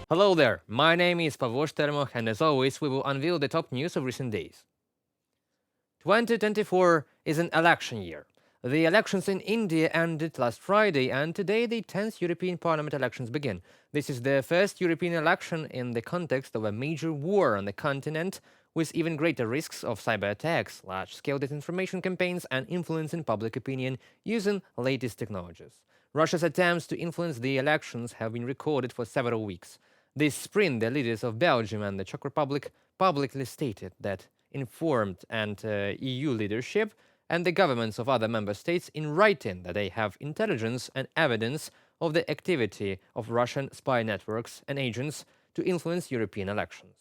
Hello there, my name is Pavlos Termoch, and as always, we will unveil the top news of recent days. 2024 is an election year. The elections in India ended last Friday, and today the 10th European Parliament elections begin. This is the first European election in the context of a major war on the continent, with even greater risks of cyber attacks, large-scale disinformation campaigns, and influence in public opinion using latest technologies. Russia's attempts to influence the elections have been recorded for several weeks. This spring, the leaders of Belgium and the Czech Republic publicly stated that informed and EU leadership and the governments of other member states in writing that they have intelligence and evidence of the activity of Russian spy networks and agents to influence European elections.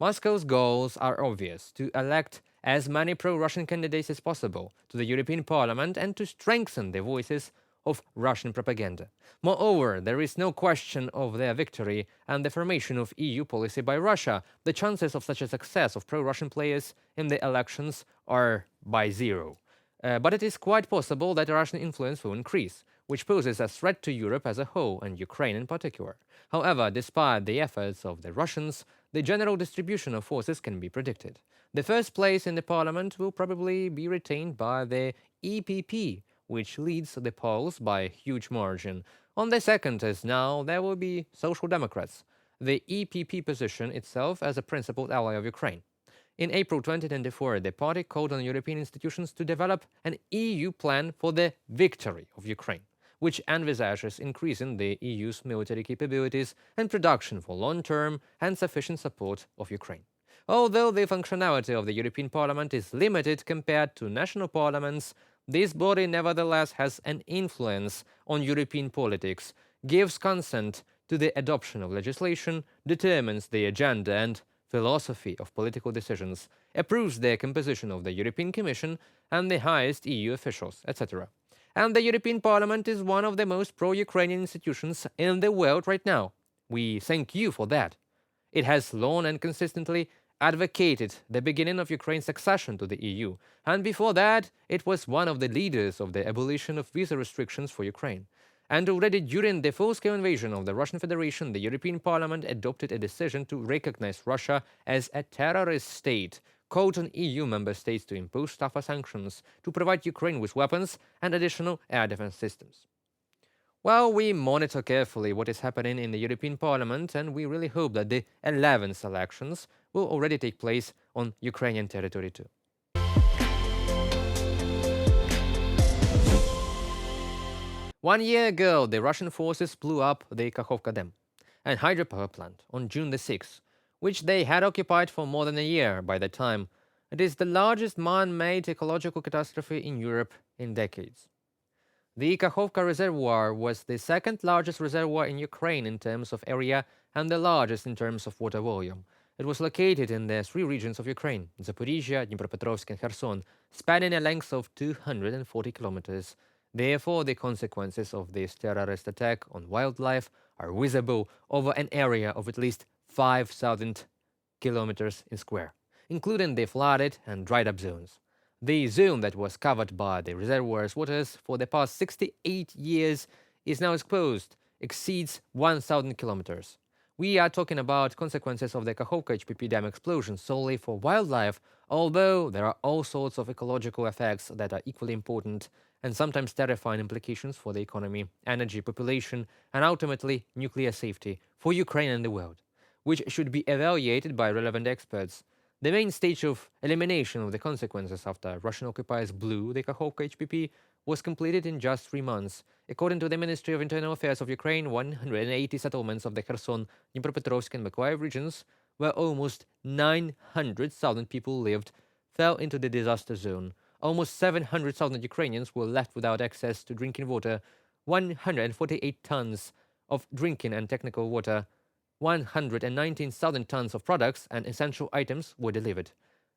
Moscow's goals are obvious: to elect as many pro-Russian candidates as possible to the European Parliament and to strengthen the voices of Russian propaganda. Moreover, there is no question of their victory and the formation of EU policy by Russia. The chances of such a success of pro-Russian players in the elections are by zero. But it is quite possible that Russian influence will increase, which poses a threat to Europe as a whole and Ukraine in particular. However, despite the efforts of the Russians, the general distribution of forces can be predicted. The first place in the parliament will probably be retained by the EPP, which leads the polls by a huge margin. On the second, as now, there will be Social Democrats, the EPP position itself as a principal ally of Ukraine. In April 2024, the party called on European institutions to develop an EU plan for the victory of Ukraine, which envisages increasing the EU's military capabilities and production for long-term and sufficient support of Ukraine. Although the functionality of the European Parliament is limited compared to national parliaments, this body nevertheless has an influence on European politics, gives consent to the adoption of legislation, determines the agenda and philosophy of political decisions, approves the composition of the European Commission and the highest EU officials, etc. And the European Parliament is one of the most pro-Ukrainian institutions in the world right now. We thank you for that. It has long and consistently advocated the beginning of Ukraine's accession to the EU, and before that, it was one of the leaders of the abolition of visa restrictions for Ukraine. And already during the full-scale invasion of the Russian Federation, the European Parliament adopted a decision to recognize Russia as a terrorist state, called on EU member states to impose tougher sanctions to provide Ukraine with weapons and additional air defense systems. Well, we monitor carefully what is happening in the European Parliament, and we really hope that the 11th elections will already take place on Ukrainian territory too. One year ago, the Russian forces blew up the Kakhovka Dam, an hydropower plant, on June the 6th, which they had occupied for more than a year by that time. It is the largest man-made ecological catastrophe in Europe in decades. The Kakhovka Reservoir was the second largest reservoir in Ukraine in terms of area and the largest in terms of water volume. It was located in the three regions of Ukraine: Zaporizhia, Dnipropetrovsk, and Kherson, spanning a length of 240 kilometers. Therefore, the consequences of this terrorist attack on wildlife are visible over an area of at least 5,000 kilometers in square, including the flooded and dried up zones. The zone that was covered by the reservoir's waters for the past 68 years is now exposed, exceeds 1,000 kilometers. We are talking about consequences of the Kakhovka HPP dam explosion solely for wildlife, although there are all sorts of ecological effects that are equally important and sometimes terrifying implications for the economy, energy, population, and ultimately nuclear safety for Ukraine and the world, which should be evaluated by relevant experts. The main stage of elimination of the consequences after Russian occupiers blew the Kakhovka HPP was completed in just 3 months. According to the Ministry of Internal Affairs of Ukraine, 180 settlements of the Kherson, Dnipropetrovsk, and Mykolaiv regions, where almost 900,000 people lived, fell into the disaster zone. Almost 700,000 Ukrainians were left without access to drinking water. 148 tons of drinking and technical water, 119,000 tons of products and essential items were delivered.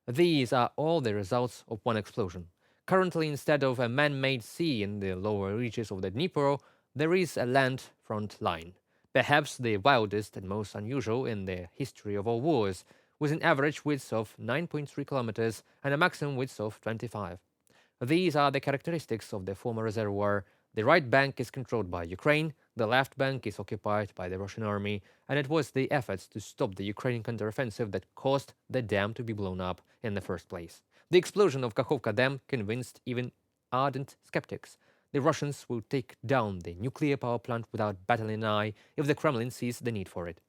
These are all the results of one explosion. Currently, instead of a man-made sea in the lower reaches of the Dnieper, there is a land front line, perhaps the wildest and most unusual in the history of all wars, with an average width of 9.3 kilometers and a maximum width of 25. These are the characteristics of the former reservoir. The right bank is controlled by Ukraine, the left bank is occupied by the Russian army, and it was the efforts to stop the Ukrainian counteroffensive that caused the dam to be blown up in the first place. The explosion of Kakhovka Dam convinced even ardent skeptics. The Russians will take down the nuclear power plant without batting an eye if the Kremlin sees the need for it.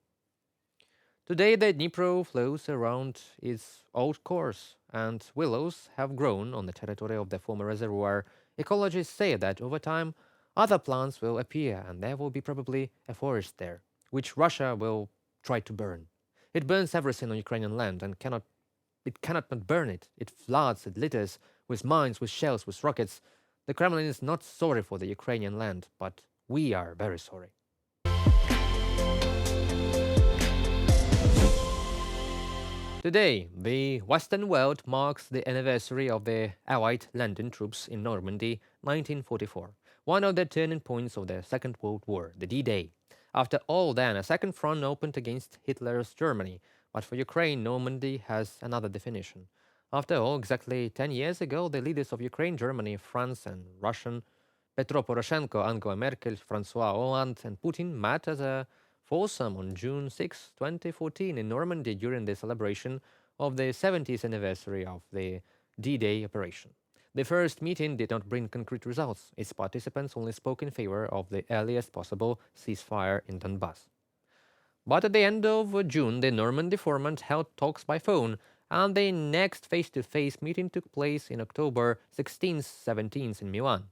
Today, the Dnipro flows around its old course, and willows have grown on the territory of the former reservoir. Ecologists say that over time, other plants will appear, and there will be probably a forest there, which Russia will try to burn. It burns everything on Ukrainian land and cannot not burn it. It floods, it litters with mines, with shells, with rockets. The Kremlin is not sorry for the Ukrainian land, but we are very sorry. Today, the Western world marks the anniversary of the Allied landing troops in Normandy, 1944, one of the turning points of the Second World War, the D-Day. After all, then, a second front opened against Hitler's Germany, but for Ukraine, Normandy has another definition. After all, exactly 10 years ago, the leaders of Ukraine, Germany, France, and Russia, Petro Poroshenko, Angela Merkel, François Hollande, and Putin met as a foursome on June 6, 2014, in Normandy during the celebration of the 70th anniversary of the D-Day operation. The first meeting did not bring concrete results. Its participants only spoke in favor of the earliest possible ceasefire in Donbass. But at the end of June, the Normandy format held talks by phone, and the next face-to-face meeting took place in October 16th, 17th in Milan.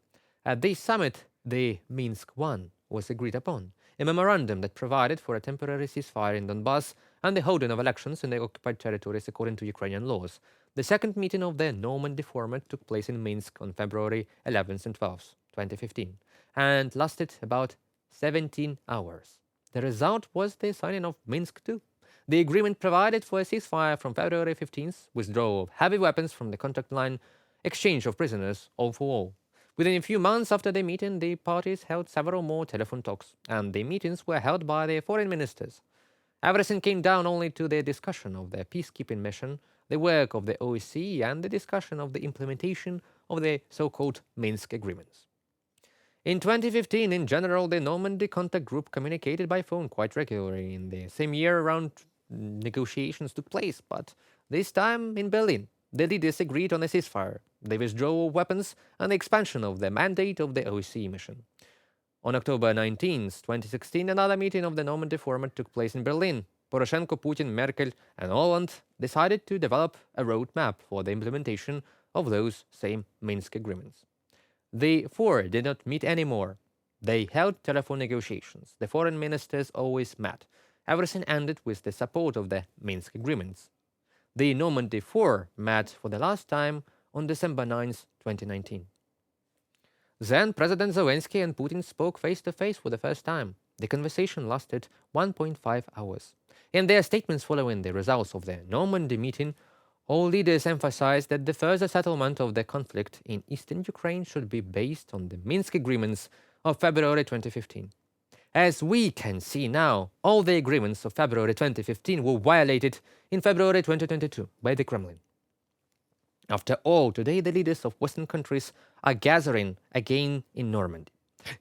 At this summit, the Minsk I was agreed upon, a memorandum that provided for a temporary ceasefire in Donbass and the holding of elections in the occupied territories according to Ukrainian laws. The second meeting of the Normandy format took place in Minsk on February 11th and 12th, 2015, and lasted about 17 hours. The result was the signing of Minsk II. The agreement provided for a ceasefire from February 15th, withdrawal of heavy weapons from the contact line, exchange of prisoners, all for all. Within a few months after the meeting, the parties held several more telephone talks, and the meetings were held by the foreign ministers. Everything came down only to the discussion of the peacekeeping mission, the work of the OSCE, and the discussion of the implementation of the so-called Minsk agreements. In 2015, in general, the Normandy contact group communicated by phone quite regularly. In the same year, around negotiations took place, but this time in Berlin. The leaders agreed on a ceasefire, the withdrawal of weapons, and the expansion of the mandate of the OSCE mission. On October 19, 2016, another meeting of the Normandy format took place in Berlin. Poroshenko, Putin, Merkel, and Hollande decided to develop a roadmap for the implementation of those same Minsk agreements. The four did not meet anymore. They held telephone negotiations. The foreign ministers always met. Everything ended with the support of the Minsk agreements. The Normandy Four met for the last time on December 9, 2019. Then President Zelensky and Putin spoke face-to-face for the first time. The conversation lasted 1.5 hours. In their statements following the results of the Normandy meeting, all leaders emphasized that the further settlement of the conflict in eastern Ukraine should be based on the Minsk agreements of February 2015. As we can see now, all the agreements of February 2015 were violated in February 2022 by the Kremlin. After all, today the leaders of Western countries are gathering again in Normandy.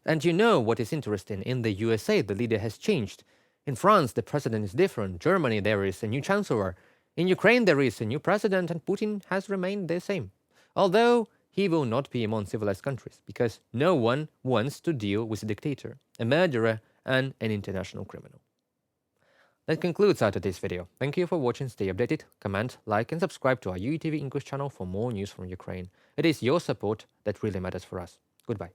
And you know what is interesting? In the USA, the leader has changed. In France, the president is different. Germany, there is a new chancellor. In Ukraine, there is a new president, and Putin has remained the same. Although he will not be among civilized countries, because no one wants to deal with a dictator, a murderer, and an international criminal. That concludes our today's video. Thank you for watching. Stay updated, comment, like, and subscribe to our UATV English channel for more news from Ukraine. It is your support that really matters for us. Goodbye.